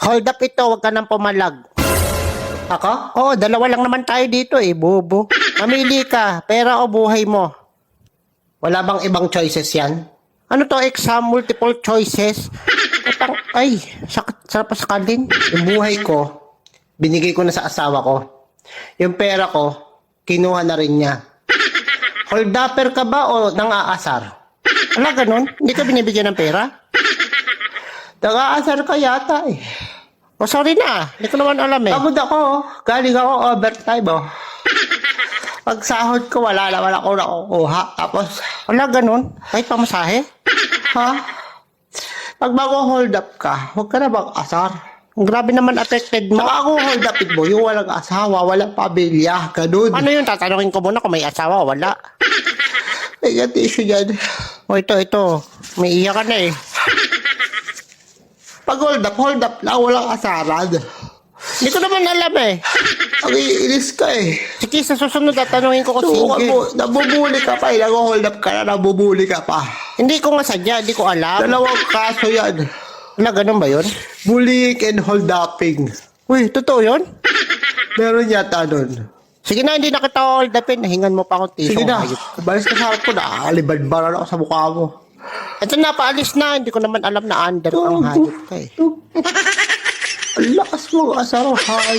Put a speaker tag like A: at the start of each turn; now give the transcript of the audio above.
A: Hold up ito, wag ka nang pumalag.
B: Ako?
A: Oo, dalawa lang naman tayo dito eh, bobo. Mamili ka, pera o buhay mo.
B: Wala bang ibang choices yan?
A: Ano to, exam, multiple choices? Ay, sarap pa sakalin.
B: Yung buhay ko, binigay ko na sa asawa ko. Yung pera ko, kinuha na rin niya. Hold upper ka ba o nang-aasar?
A: Wala ganun, hindi ka binibigyan ng pera?
B: Nang-aasar ka yata eh.
A: O sorry na, hindi ko naman alam eh.
B: Pagod ako, galing ako overtime oh. Pag sahod ko, wala naman ako nakukuha. Tapos,
A: Wala ganun, kahit pamasahe.
B: ha? Pag mag-hold up ka, huwag ka na mag-asar.
A: Grabe naman affected mo.
B: Saka ako hold upin mo, yung walang asawa, walang pamilya, ganun.
A: Ano yun, tatanungin ko muna kung may asawa o wala.
B: May issue yan.
A: O ito, may iyak ka na eh.
B: Pag hold up lang, walang asaran.
A: Hindi ko naman alam eh.
B: Ang iinis ka eh.
A: Sige, sa susunod tatanungin ko kung
B: Suka
A: sige.
B: mo, nabubuli ka pa eh. Nag-hold up ka na, nabubuli ka pa.
A: Hindi ko nga sadya, hindi ko alam.
B: Dalawang kaso yan.
A: Wala ganun ba yun?
B: Bullying and hold upping.
A: Uy, totoo yun?
B: Meron yata nun.
A: Sige na, hindi na kita hold upin. Hingan mo pa akong tiso.
B: Sige na,
A: Hayop.
B: balis ka sa harap ko na. Alibad-baran ako sa mukha mo.
A: Ito na, paalis na. Hindi ko naman alam na under ang hayop ka eh.
B: Ang lakas mo, asarahan.